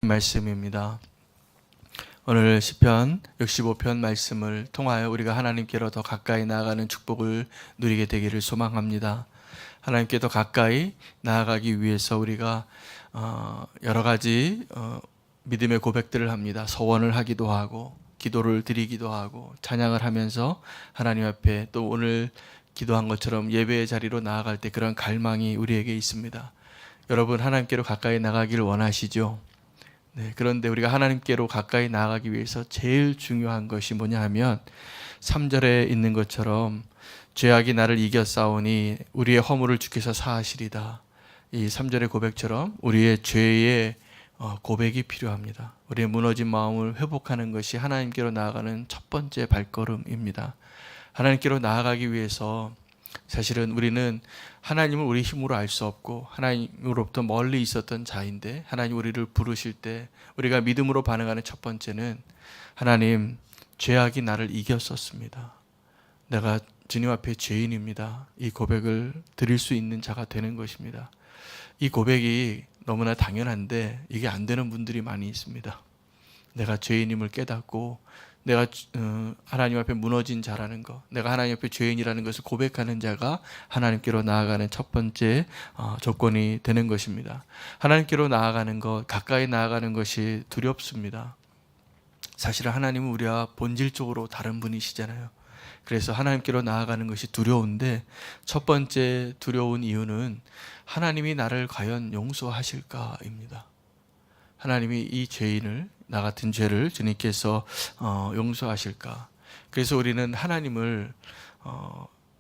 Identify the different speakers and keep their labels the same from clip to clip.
Speaker 1: 말씀입니다. 오늘 시편 65편 말씀을 통하여 우리가 하나님께로 더 가까이 나아가는 축복을 누리게 되기를 소망합니다. 하나님께 더 가까이 나아가기 위해서 우리가 여러 가지 믿음의 고백들을 합니다. 서원을 하기도 하고 기도를 드리기도 하고 찬양을 하면서 하나님 앞에 또 오늘 기도한 것처럼 예배의 자리로 나아갈 때 그런 갈망이 우리에게 있습니다. 여러분, 하나님께로 가까이 나가기를 원하시죠? 네, 그런데 우리가 하나님께로 가까이 나아가기 위해서 제일 중요한 것이 뭐냐 하면 3절에 있는 것처럼 죄악이 나를 이겨싸우니 우리의 허물을 주께서 사하시리다. 이 3절의 고백처럼 우리의 죄의 고백이 필요합니다. 우리의 무너진 마음을 회복하는 것이 하나님께로 나아가는 첫 번째 발걸음입니다. 하나님께로 나아가기 위해서 사실은 우리는 하나님을 우리 힘으로 알 수 없고 하나님으로부터 멀리 있었던 자인데 하나님 우리를 부르실 때 우리가 믿음으로 반응하는 첫 번째는 하나님, 죄악이 나를 이겼었습니다. 내가 주님 앞에 죄인입니다. 이 고백을 드릴 수 있는 자가 되는 것입니다. 이 고백이 너무나 당연한데 이게 안 되는 분들이 많이 있습니다. 내가 죄인임을 깨닫고 내가 하나님 앞에 무너진 자라는 것, 내가 하나님 앞에 죄인이라는 것을 고백하는 자가 하나님께로 나아가는 첫 번째 조건이 되는 것입니다. 하나님께로 나아가는 것, 가까이 나아가는 것이 두렵습니다. 사실은 하나님은 우리와 본질적으로 다른 분이시잖아요. 그래서 하나님께로 나아가는 것이 두려운데 첫 번째 두려운 이유는 하나님이 나를 과연 용서하실까입니다. 하나님이 이 죄인을, 나 같은 죄를 주님께서 용서하실까. 그래서 우리는 하나님을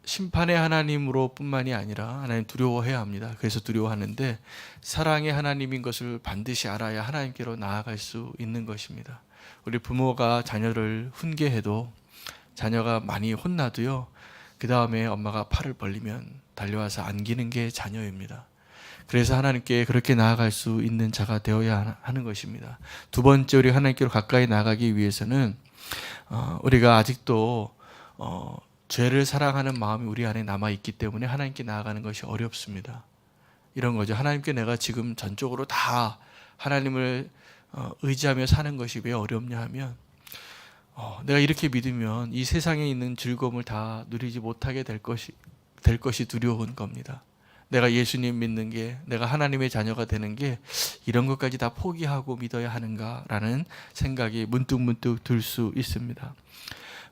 Speaker 1: 심판의 하나님으로 뿐만이 아니라 하나님 두려워해야 합니다. 그래서 두려워하는데 사랑의 하나님인 것을 반드시 알아야 하나님께로 나아갈 수 있는 것입니다. 우리 부모가 자녀를 훈계해도 자녀가 많이 혼나도요, 그 다음에 엄마가 팔을 벌리면 달려와서 안기는 게 자녀입니다. 그래서 하나님께 그렇게 나아갈 수 있는 자가 되어야 하는 것입니다. 두 번째, 우리가 하나님께로 가까이 나가기 위해서는 우리가 아직도 죄를 사랑하는 마음이 우리 안에 남아있기 때문에 하나님께 나아가는 것이 어렵습니다. 이런 거죠. 하나님께 내가 지금 전적으로 다 하나님을 의지하며 사는 것이 왜 어렵냐 하면 내가 이렇게 믿으면 이 세상에 있는 즐거움을 다 누리지 못하게 될 것이 두려운 겁니다. 내가 예수님 믿는 게, 내가 하나님의 자녀가 되는 게 이런 것까지 다 포기하고 믿어야 하는가라는 생각이 문득문득 들 수 있습니다.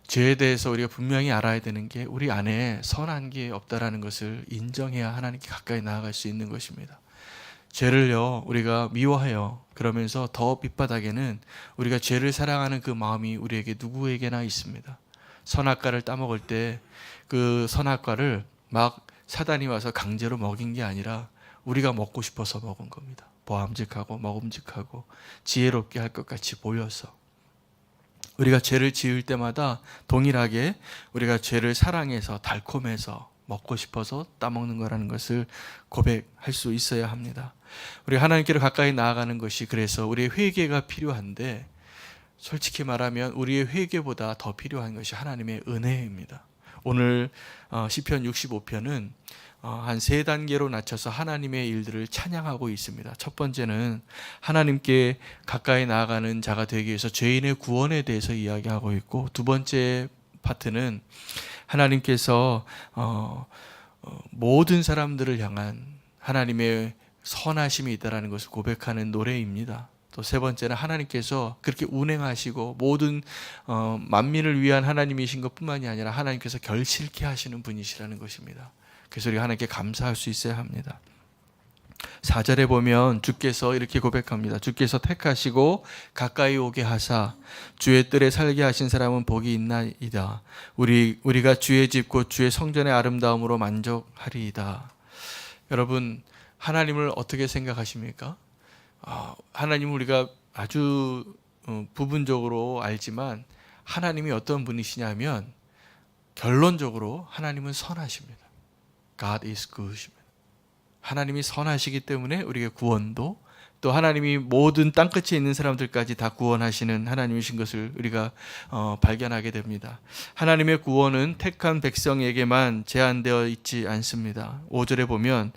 Speaker 1: 죄에 대해서 우리가 분명히 알아야 되는 게 우리 안에 선한 게 없다라는 것을 인정해야 하나님께 가까이 나아갈 수 있는 것입니다. 죄를요, 우리가 미워해요. 그러면서 더 밑바닥에는 우리가 죄를 사랑하는 그 마음이 우리에게 누구에게나 있습니다. 선악과를 따먹을 때 그 선악과를 막 사단이 와서 강제로 먹인 게 아니라 우리가 먹고 싶어서 먹은 겁니다. 보암직하고 먹음직하고 지혜롭게 할 것 같이 보여서. 우리가 죄를 지을 때마다 동일하게 우리가 죄를 사랑해서 달콤해서 먹고 싶어서 따먹는 거라는 것을 고백할 수 있어야 합니다. 우리 하나님께로 가까이 나아가는 것이 그래서 우리의 회개가 필요한데, 솔직히 말하면 우리의 회개보다 더 필요한 것이 하나님의 은혜입니다. 오늘 시편 65편은 한 세 단계로 낮춰서 하나님의 일들을 찬양하고 있습니다. 첫 번째는 하나님께 가까이 나아가는 자가 되기 위해서 죄인의 구원에 대해서 이야기하고 있고, 두 번째 파트는 하나님께서 모든 사람들을 향한 하나님의 선하심이 있다는 것을 고백하는 노래입니다. 또 세 번째는 하나님께서 그렇게 운행하시고 모든 만민을 위한 하나님이신 것뿐만이 아니라 하나님께서 결실케 하시는 분이시라는 것입니다. 그래서 우리가 하나님께 감사할 수 있어야 합니다. 4절에 보면 주께서 이렇게 고백합니다. 주께서 택하시고 가까이 오게 하사 주의 뜰에 살게 하신 사람은 복이 있나이다. 우리가 주의 집 곧 주의 성전의 아름다움으로 만족하리이다. 여러분, 하나님을 어떻게 생각하십니까? 하나님은 우리가 아주 부분적으로 알지만 하나님이 어떤 분이시냐면 결론적으로 하나님은 선하십니다. God is good. 하나님이 선하시기 때문에 우리의 구원도, 또 하나님이 모든 땅끝에 있는 사람들까지 다 구원하시는 하나님이신 것을 우리가 발견하게 됩니다. 하나님의 구원은 택한 백성에게만 제한되어 있지 않습니다. 5절에 보면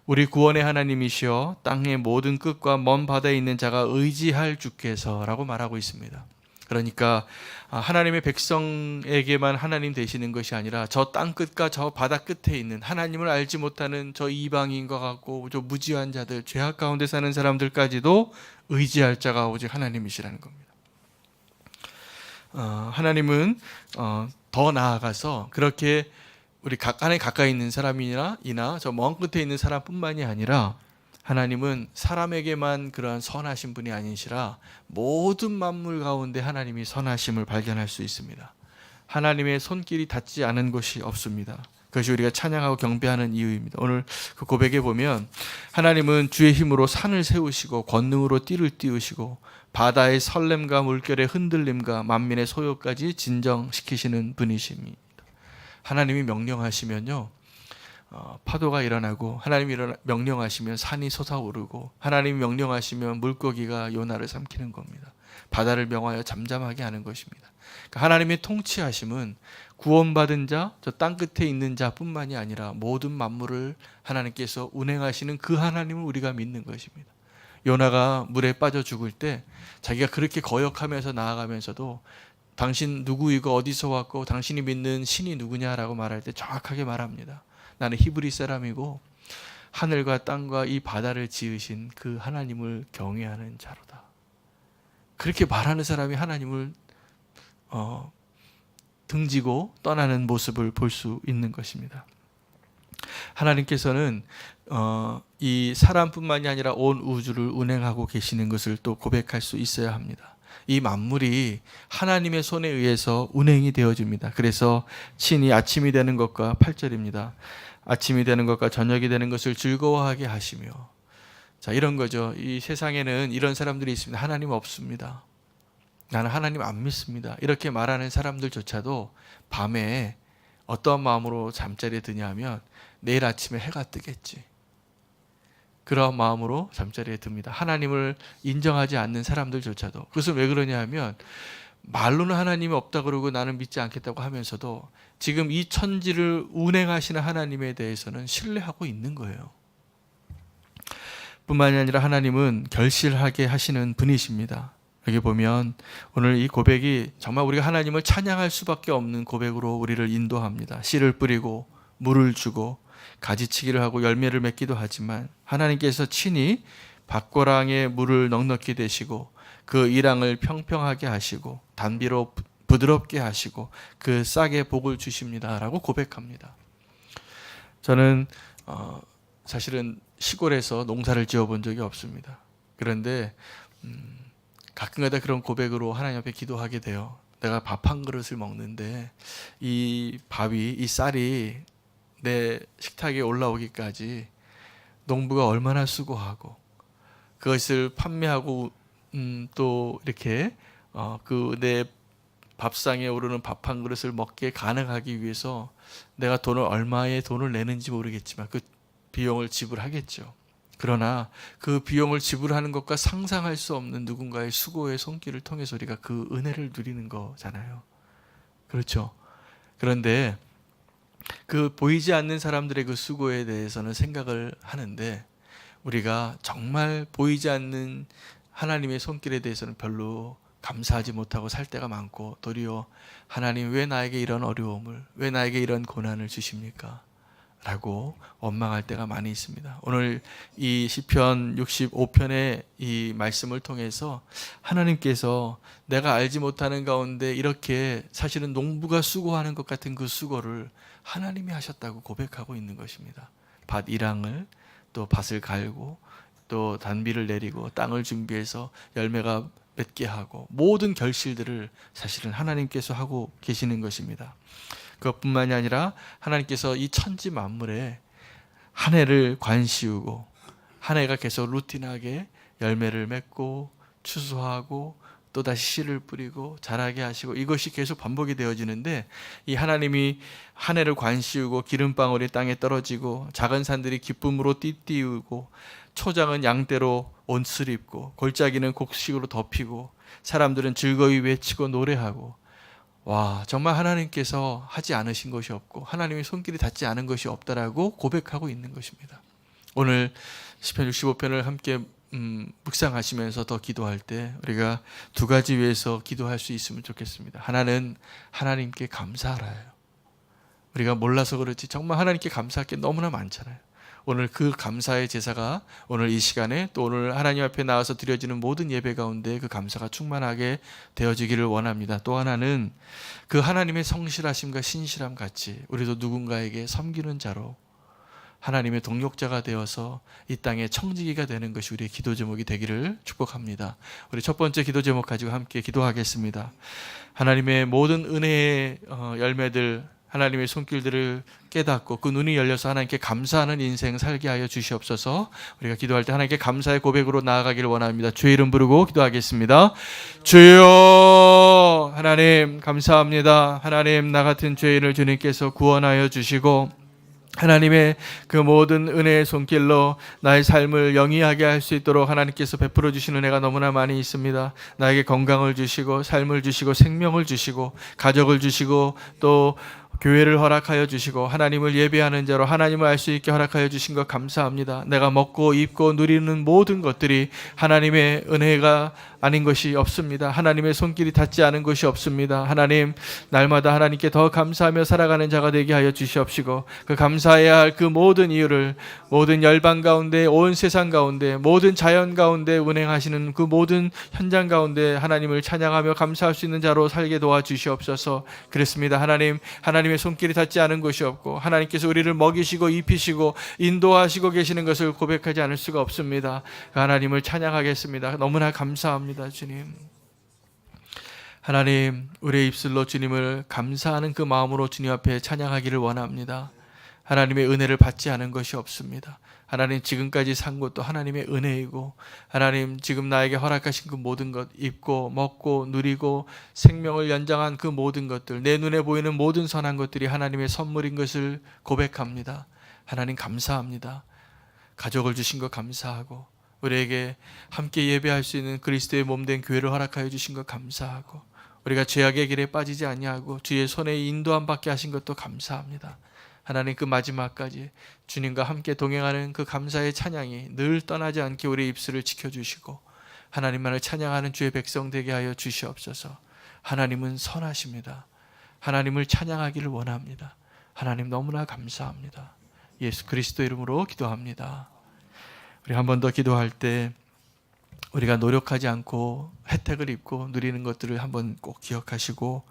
Speaker 1: 우리 구원의 하나님이시여 땅의 모든 끝과 먼 바다에 있는 자가 의지할 주께서라고 말하고 있습니다. 그러니까 하나님의 백성에게만 하나님 되시는 것이 아니라 저 땅 끝과 저 바다 끝에 있는 하나님을 알지 못하는 저 이방인과 같고 저 무지한 자들, 죄악 가운데 사는 사람들까지도 의지할 자가 오직 하나님이시라는 겁니다. 하나님은 더 나아가서 그렇게 우리 하나님 가까이 있는 사람이나 저 먼 끝에 있는 사람뿐만이 아니라 하나님은 사람에게만 그러한 선하신 분이 아니시라 모든 만물 가운데 하나님이 선하심을 발견할 수 있습니다. 하나님의 손길이 닿지 않은 곳이 없습니다. 그것이 우리가 찬양하고 경배하는 이유입니다. 오늘 그 고백에 보면 하나님은 주의 힘으로 산을 세우시고 권능으로 띠를 띄우시고 바다의 설렘과 물결의 흔들림과 만민의 소요까지 진정시키시는 분이십니다. 하나님이 명령하시면요, 파도가 일어나고, 하나님이 명령하시면 산이 솟아오르고, 하나님이 명령하시면 물고기가 요나를 삼키는 겁니다. 바다를 명하여 잠잠하게 하는 것입니다. 그러니까 하나님의 통치하심은 구원받은 자, 저 땅 끝에 있는 자뿐만이 아니라 모든 만물을 하나님께서 운행하시는 그 하나님을 우리가 믿는 것입니다. 요나가 물에 빠져 죽을 때 자기가 그렇게 거역하면서 나아가면서도 당신 누구이고 어디서 왔고 당신이 믿는 신이 누구냐라고 말할 때 정확하게 말합니다. 나는 히브리 사람이고 하늘과 땅과 이 바다를 지으신 그 하나님을 경외하는 자로다. 그렇게 말하는 사람이 하나님을 등지고 떠나는 모습을 볼 수 있는 것입니다. 하나님께서는 이 사람뿐만이 아니라 온 우주를 운행하고 계시는 것을 또 고백할 수 있어야 합니다. 이 만물이 하나님의 손에 의해서 운행이 되어집니다. 그래서 친히 아침이 되는 것과 8절입니다. 아침이 되는 것과 저녁이 되는 것을 즐거워하게 하시며, 자, 이런 거죠. 이 세상에는 이런 사람들이 있습니다. 하나님 없습니다. 나는 하나님 안 믿습니다. 이렇게 말하는 사람들조차도 밤에 어떠한 마음으로 잠자리에 드냐 하면 내일 아침에 해가 뜨겠지, 그런 마음으로 잠자리에 듭니다. 하나님을 인정하지 않는 사람들조차도. 그것은 왜 그러냐 하면 말로는 하나님이 없다 그러고 나는 믿지 않겠다고 하면서도 지금 이 천지를 운행하시는 하나님에 대해서는 신뢰하고 있는 거예요. 뿐만이 아니라 하나님은 결실하게 하시는 분이십니다. 여기 보면 오늘 이 고백이 정말 우리가 하나님을 찬양할 수밖에 없는 고백으로 우리를 인도합니다. 씨를 뿌리고 물을 주고 가지치기를 하고 열매를 맺기도 하지만 하나님께서 친히 밭고랑에 물을 넉넉히 대시고 그 이랑을 평평하게 하시고 단비로 부드럽게 하시고 그 싹에 복을 주십니다라고 고백합니다. 저는 사실은 시골에서 농사를 지어본 적이 없습니다. 그런데 가끔가다 그런 고백으로 하나님 앞에 기도하게 돼요. 내가 밥 한 그릇을 먹는데 이 밥이, 이 쌀이 내 식탁에 올라오기까지 농부가 얼마나 수고하고 그것을 판매하고 또 이렇게 그 내 밥상에 오르는 밥 한 그릇을 먹게 가능하기 위해서 내가 얼마의 돈을 내는지 모르겠지만 그 비용을 지불하겠죠. 그러나 그 비용을 지불하는 것과 상상할 수 없는 누군가의 수고의 손길을 통해서 우리가 그 은혜를 누리는 거잖아요. 그렇죠. 그런데 그 보이지 않는 사람들의 그 수고에 대해서는 생각을 하는데 우리가 정말 보이지 않는 하나님의 손길에 대해서는 별로 감사하지 못하고 살 때가 많고, 도리어 하나님 왜 나에게 이런 어려움을, 왜 나에게 이런 고난을 주십니까? 라고 원망할 때가 많이 있습니다. 오늘 이 시편 65편의 이 말씀을 통해서 하나님께서 내가 알지 못하는 가운데 이렇게 사실은 농부가 수고하는 것 같은 그 수고를 하나님이 하셨다고 고백하고 있는 것입니다. 밭 이랑을, 또 밭을 갈고 또 단비를 내리고 땅을 준비해서 열매가 맺게 하고 모든 결실들을 사실은 하나님께서 하고 계시는 것입니다. 그것뿐만이 아니라 하나님께서 이 천지 만물에 한 해를 관시우고 한 해가 계속 루틴하게 열매를 맺고 추수하고 또다시 씨를 뿌리고 자라게 하시고 이것이 계속 반복이 되어지는데, 이 하나님이 한 해를 관시우고 기름방울이 땅에 떨어지고 작은 산들이 기쁨으로 띠띠우고 초장은 양떼로 옷을 입고 골짜기는 곡식으로 덮이고 사람들은 즐거이 외치고 노래하고, 와, 정말 하나님께서 하지 않으신 것이 없고 하나님의 손길이 닿지 않은 것이 없다라고 고백하고 있는 것입니다. 오늘 시편 65편을 함께 묵상하시면서 더 기도할 때 우리가 두 가지 위해서 기도할 수 있으면 좋겠습니다. 하나는 하나님께 감사하라요. 우리가 몰라서 그렇지 정말 하나님께 감사할 게 너무나 많잖아요. 오늘 그 감사의 제사가 오늘 이 시간에 또 오늘 하나님 앞에 나와서 드려지는 모든 예배 가운데 그 감사가 충만하게 되어지기를 원합니다. 또 하나는 그 하나님의 성실하심과 신실함 같이 우리도 누군가에게 섬기는 자로 하나님의 동력자가 되어서 이 땅에 청지기가 되는 것이 우리의 기도 제목이 되기를 축복합니다. 우리 첫 번째 기도 제목 가지고 함께 기도하겠습니다. 하나님의 모든 은혜의 열매들, 하나님의 손길들을 깨닫고 그 눈이 열려서 하나님께 감사하는 인생 살게 하여 주시옵소서. 우리가 기도할 때 하나님께 감사의 고백으로 나아가기를 원합니다. 주의 이름 부르고 기도하겠습니다. 주여, 하나님 감사합니다. 하나님, 나 같은 죄인을 주님께서 구원하여 주시고 하나님의 그 모든 은혜의 손길로 나의 삶을 영위하게 할 수 있도록 하나님께서 베풀어 주시는 은혜가 너무나 많이 있습니다. 나에게 건강을 주시고 삶을 주시고 생명을 주시고 가족을 주시고 또 교회를 허락하여 주시고 하나님을 예배하는 자로 하나님을 알 수 있게 허락하여 주신 것 감사합니다. 내가 먹고 입고 누리는 모든 것들이 하나님의 은혜가 아닌 것이 없습니다. 하나님의 손길이 닿지 않은 것이 없습니다. 하나님, 날마다 하나님께 더 감사하며 살아가는 자가 되게 하여 주시옵시고 그 감사해야 할 그 모든 이유를 모든 열방 가운데 온 세상 가운데 모든 자연 가운데 운행하시는 그 모든 현장 가운데 하나님을 찬양하며 감사할 수 있는 자로 살게 도와주시옵소서. 그렇습니다. 하나님의 손길이 닿지 않은 것이 없고 하나님께서 우리를 먹이시고 입히시고 인도하시고 계시는 것을 고백하지 않을 수가 없습니다. 하나님을 찬양하겠습니다. 너무나 감사합니다. 주님, 하나님, 우리의 입술로 주님을 감사하는 그 마음으로 주님 앞에 찬양하기를 원합니다. 하나님의 은혜를 받지 않은 것이 없습니다. 하나님, 지금까지 산 것도 하나님의 은혜이고 하나님, 지금 나에게 허락하신 그 모든 것, 입고 먹고 누리고 생명을 연장한 그 모든 것들, 내 눈에 보이는 모든 선한 것들이 하나님의 선물인 것을 고백합니다. 하나님 감사합니다. 가족을 주신 것 감사하고 우리에게 함께 예배할 수 있는 그리스도의 몸된 교회를 허락하여 주신 것 감사하고 우리가 죄악의 길에 빠지지 아니하고 주의 손에 인도함 받게 하신 것도 감사합니다. 하나님, 그 마지막까지 주님과 함께 동행하는 그 감사의 찬양이 늘 떠나지 않게 우리의 입술을 지켜주시고 하나님만을 찬양하는 주의 백성 되게 하여 주시옵소서. 하나님은 선하십니다. 하나님을 찬양하기를 원합니다. 하나님 너무나 감사합니다. 예수 그리스도 이름으로 기도합니다. 우리 한 번 더 기도할 때 우리가 노력하지 않고 혜택을 입고 누리는 것들을 한번 꼭 기억하시고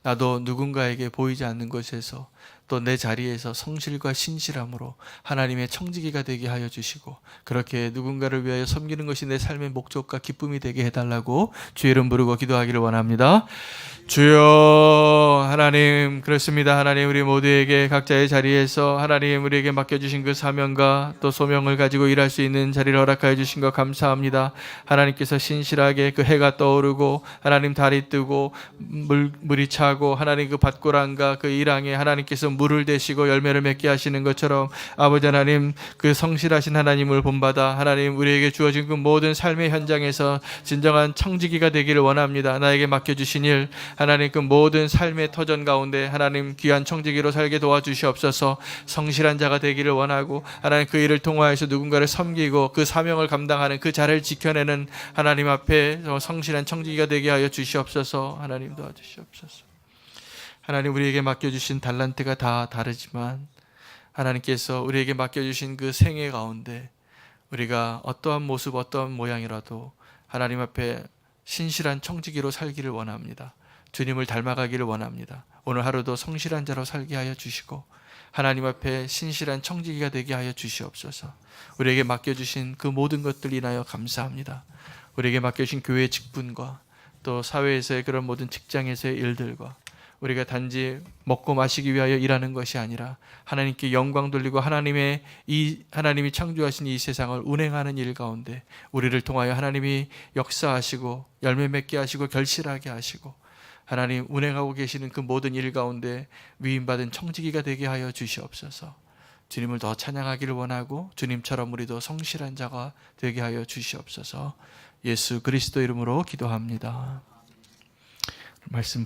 Speaker 1: 나도 누군가에게 보이지 않는 곳에서 또 내 자리에서 성실과 신실함으로 하나님의 청지기가 되게 하여 주시고 그렇게 누군가를 위하여 섬기는 것이 내 삶의 목적과 기쁨이 되게 해달라고 주의 이름 부르고 기도하기를 원합니다. 주여, 하나님, 그렇습니다. 하나님, 우리 모두에게 각자의 자리에서 하나님 우리에게 맡겨주신 그 사명과 또 소명을 가지고 일할 수 있는 자리를 허락하여 주신 것 감사합니다. 하나님께서 신실하게 그 해가 떠오르고 하나님 달이 뜨고 물이 차고 하나님 그 밭고랑과 그 일항에 하나님께서 물을 대시고 열매를 맺게 하시는 것처럼 아버지 하나님, 그 성실하신 하나님을 본받아 하나님 우리에게 주어진 그 모든 삶의 현장에서 진정한 청지기가 되기를 원합니다. 나에게 맡겨주신 일 하나님, 그 모든 삶의 터전 가운데 하나님 귀한 청지기로 살게 도와주시옵소서. 성실한 자가 되기를 원하고 하나님 그 일을 통하여서 누군가를 섬기고 그 사명을 감당하는 그 자를 지켜내는 하나님 앞에 성실한 청지기가 되게 하여 주시옵소서. 하나님 도와주시옵소서. 하나님, 우리에게 맡겨주신 달란트가 다 다르지만 하나님께서 우리에게 맡겨주신 그 생애 가운데 우리가 어떠한 모습 어떠한 모양이라도 하나님 앞에 신실한 청지기로 살기를 원합니다. 주님을 닮아가기를 원합니다. 오늘 하루도 성실한 자로 살게 하여 주시고 하나님 앞에 신실한 청지기가 되게 하여 주시옵소서. 우리에게 맡겨주신 그 모든 것들 인하여 감사합니다. 우리에게 맡겨주신 교회의 직분과 또 사회에서의 그런 모든 직장에서의 일들과 우리가 단지 먹고 마시기 위하여 일하는 것이 아니라 하나님께 영광 돌리고 하나님이 창조하신 이 세상을 운행하는 일 가운데 우리를 통하여 하나님이 역사하시고 열매 맺게 하시고 결실하게 하시고 하나님 운행하고 계시는 그 모든 일 가운데 위임받은 청지기가 되게 하여 주시옵소서. 주님을 더 찬양하기를 원하고 주님처럼 우리도 성실한 자가 되게 하여 주시옵소서. 예수 그리스도 이름으로 기도합니다. 말씀